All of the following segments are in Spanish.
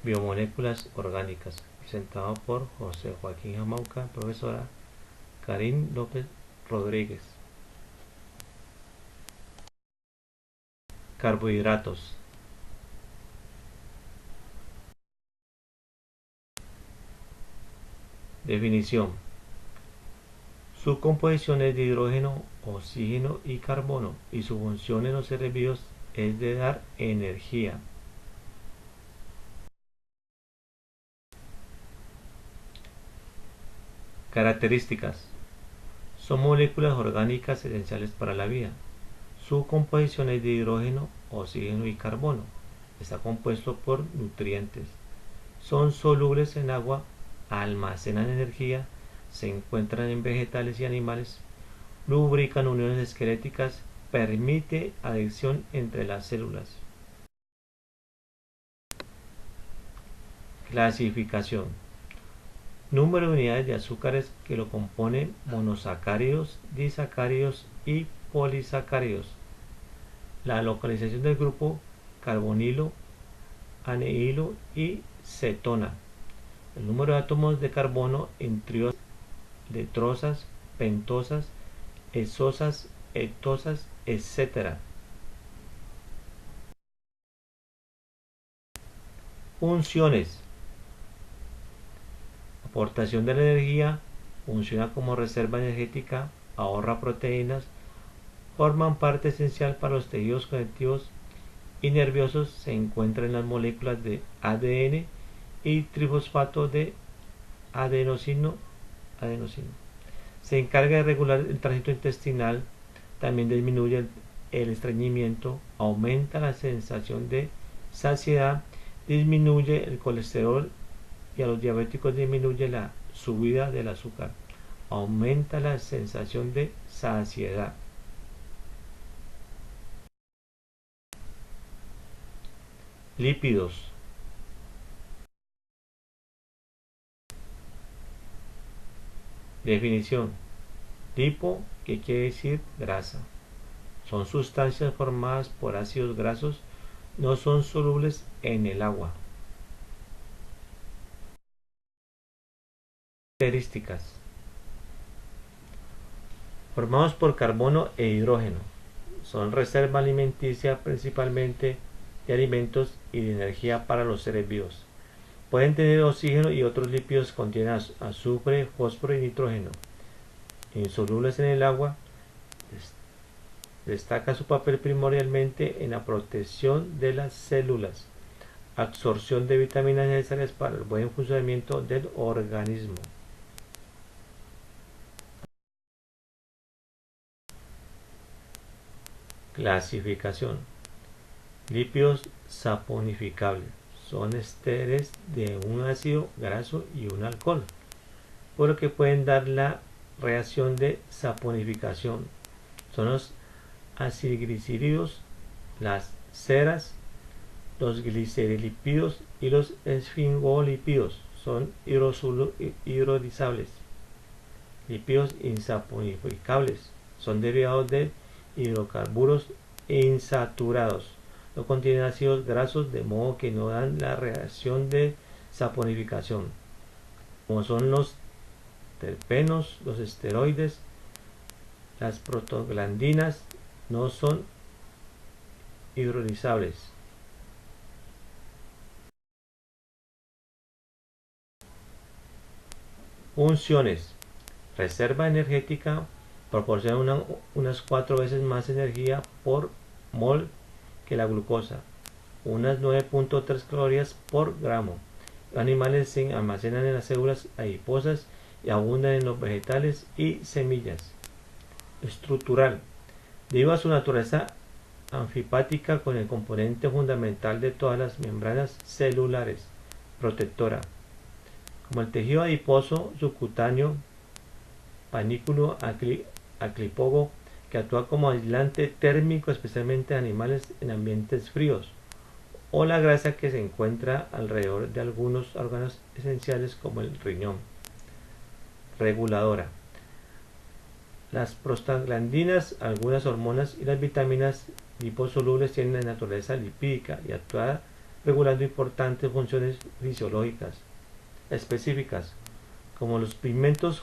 Biomoléculas orgánicas, presentado por José Joaquín Jamauca, profesora Karin López Rodríguez. Carbohidratos. Definición. Su composición es de hidrógeno, oxígeno y carbono, y su función en los seres vivos es de dar energía. Características. Son moléculas orgánicas esenciales para la vida. Su composición es de hidrógeno, oxígeno y carbono. Está compuesto por nutrientes. Son solubles en agua, almacenan energía, se encuentran en vegetales y animales, lubrican uniones esqueléticas, permite adhesión entre las células. Clasificación. Número de unidades de azúcares que lo componen: monosacáridos, disacáridos y polisacáridos. La localización del grupo: carbonilo, anhidro y cetona. El número de átomos de carbono en tríos, letrosas, pentosas, hexosas, heptosas, etc. Funciones. Aportación de la energía, funciona como reserva energética, ahorra proteínas, forman parte esencial para los tejidos conectivos y nerviosos, se encuentra en las moléculas de ADN y trifosfato de adenosino. Se encarga de regular el tránsito intestinal, también disminuye el estreñimiento, aumenta la sensación de saciedad, disminuye el colesterol y a los diabéticos disminuye la subida del azúcar, aumenta la sensación de saciedad. Lípidos. Definición. Lipo, que quiere decir grasa. Son sustancias formadas por ácidos grasos, no son solubles en el agua. Características. Formados por carbono e hidrógeno. Son reserva alimenticia principalmente de alimentos y de energía para los seres vivos. Pueden tener oxígeno y otros lípidos, contienen azufre, fósforo y nitrógeno. Insolubles en el agua, destaca su papel primordialmente en la protección de las células, absorción de vitaminas necesarias para el buen funcionamiento del organismo. Clasificación. Lípidos saponificables. Son esteres de un ácido graso y un alcohol, por lo que pueden dar la reacción de saponificación. Son los acilglicéridos, las ceras, los glicerolípidos y los esfingolípidos. Son hidrolizables. Lípidos insaponificables. Son derivados de hidrocarburos insaturados. No contienen ácidos grasos, de modo que no dan la reacción de saponificación, como son los terpenos, los esteroides. Las prostaglandinas no son hidrolizables. Funciones. Reserva energética, proporciona unas 4 veces más energía por mol que la glucosa, unas 9.3 calorías por gramo. Los animales se almacenan en las células adiposas y abundan en los vegetales y semillas. Estructural. Debido a su naturaleza anfipática con el componente fundamental de todas las membranas celulares, protectora, como el tejido adiposo subcutáneo, panículo aclípogo, que actúa como aislante térmico especialmente en animales en ambientes fríos, o la grasa que se encuentra alrededor de algunos órganos esenciales como el riñón. Reguladora. Las prostaglandinas, algunas hormonas y las vitaminas liposolubles tienen naturaleza lipídica y actúan regulando importantes funciones fisiológicas específicas, como los pigmentos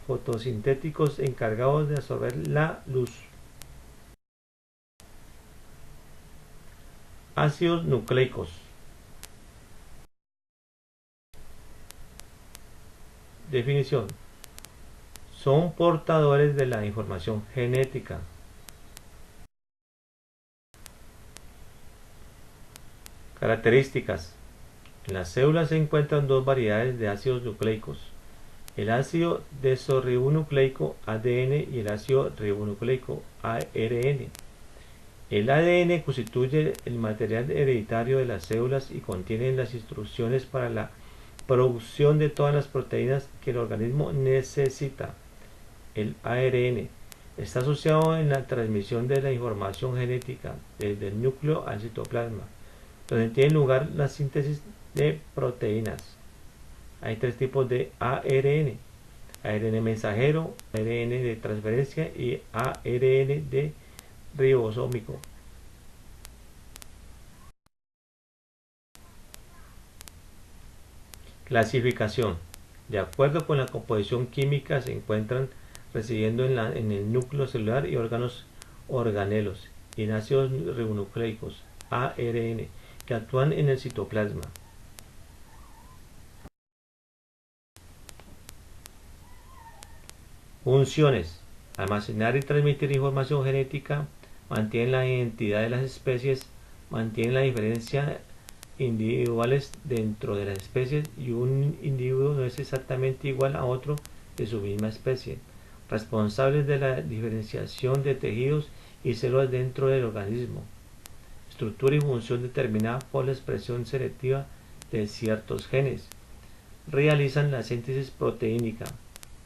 fotosintéticos encargados de absorber la luz. Ácidos nucleicos. Definición. Son portadores de la información genética. Características. En las células se encuentran dos variedades de ácidos nucleicos: el ácido desoxirribonucleico ADN y el ácido ribonucleico ARN. El ADN constituye el material hereditario de las células y contiene las instrucciones para la producción de todas las proteínas que el organismo necesita. El ARN está asociado en la transmisión de la información genética desde el núcleo al citoplasma, donde tiene lugar la síntesis de proteínas. Hay tres tipos de ARN: ARN mensajero, ARN de transferencia y ARN de ribosómico. Clasificación. De acuerdo con la composición química, se encuentran residiendo en el núcleo celular y órganos organelos y en ácidos ribonucleicos ARN que actúan en el citoplasma. Funciones: almacenar y transmitir información genética, mantienen la identidad de las especies, mantienen la diferencia individuales dentro de las especies y un individuo no es exactamente igual a otro de su misma especie, responsables de la diferenciación de tejidos y células dentro del organismo, estructura y función determinada por la expresión selectiva de ciertos genes, realizan la síntesis proteínica.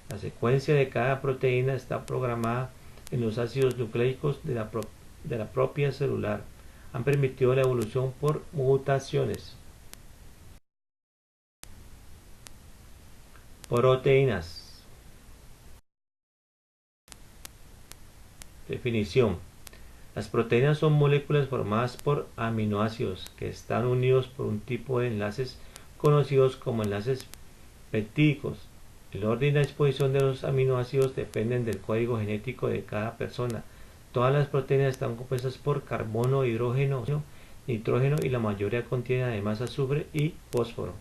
La secuencia de cada proteína está programada en los ácidos nucleicos de la propia celular. Han permitido la evolución por mutaciones. Proteínas. Definición. Las proteínas son moléculas formadas por aminoácidos que están unidos por un tipo de enlaces conocidos como enlaces peptídicos. El orden y la disposición de los aminoácidos dependen del código genético de cada persona. Todas las proteínas están compuestas por carbono, hidrógeno, nitrógeno y la mayoría contienen además azufre y fósforo.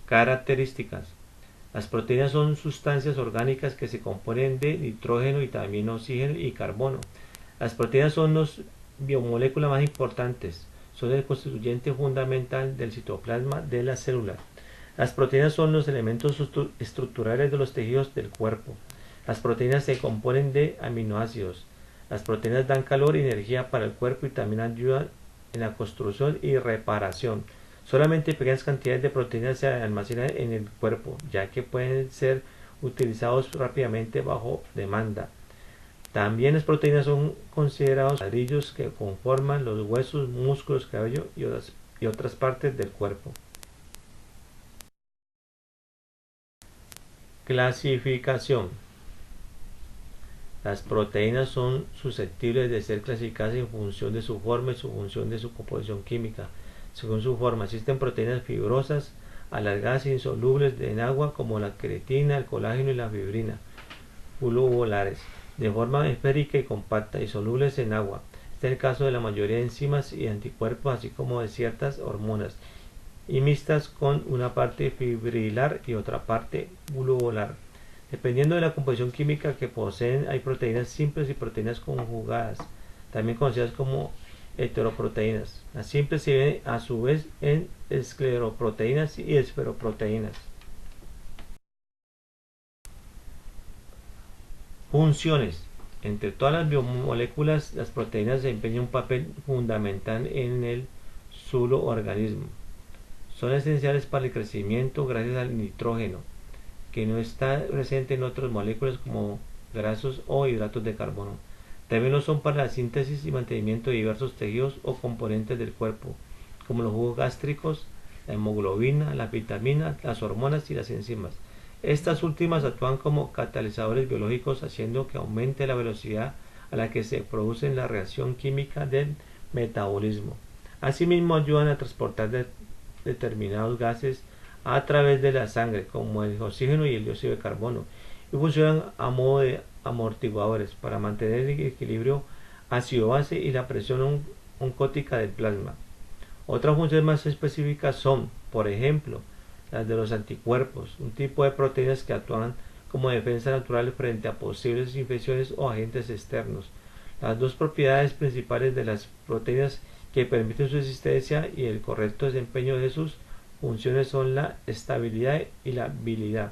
Características. Las proteínas son sustancias orgánicas que se componen de nitrógeno y también oxígeno y carbono. Las proteínas son las biomoléculas más importantes. Son el constituyente fundamental del citoplasma de la célula. Las proteínas son los elementos estructurales de los tejidos del cuerpo. Las proteínas se componen de aminoácidos. Las proteínas dan calor y energía para el cuerpo y también ayudan en la construcción y reparación. Solamente pequeñas cantidades de proteínas se almacenan en el cuerpo, ya que pueden ser utilizados rápidamente bajo demanda. También las proteínas son considerados ladrillos que conforman los huesos, músculos, cabello y otras partes del cuerpo. Clasificación. Las proteínas son susceptibles de ser clasificadas en función de su forma y su función de su composición química. Según su forma, existen proteínas fibrosas, alargadas e insolubles en agua, como la creatina, el colágeno y la fibrina, globulares, de forma esférica y compacta y solubles en agua. Este es el caso de la mayoría de enzimas y anticuerpos, así como de ciertas hormonas, y mixtas con una parte fibrilar y otra parte globular. Dependiendo de la composición química que poseen, hay proteínas simples y proteínas conjugadas, también conocidas como heteroproteínas. Las simples se dividen a su vez en escleroproteínas y esferoproteínas. Funciones. Entre todas las biomoléculas, las proteínas desempeñan un papel fundamental en el organismo. Son esenciales para el crecimiento gracias al nitrógeno, que no está presente en otras moléculas como grasos o hidratos de carbono. También lo son para la síntesis y mantenimiento de diversos tejidos o componentes del cuerpo, como los jugos gástricos, la hemoglobina, las vitaminas, las hormonas y las enzimas. Estas últimas actúan como catalizadores biológicos, haciendo que aumente la velocidad a la que se produce en la reacción química del metabolismo. Asimismo, ayudan a transportar determinados gases a través de la sangre, como el oxígeno y el dióxido de carbono, y funcionan a modo de amortiguadores para mantener el equilibrio ácido-base y la presión oncótica del plasma. Otras funciones más específicas son, por ejemplo, las de los anticuerpos, un tipo de proteínas que actúan como defensa natural frente a posibles infecciones o agentes externos. Las dos propiedades principales de las proteínas que permiten su existencia y el correcto desempeño de sus funciones son la estabilidad y la habilidad.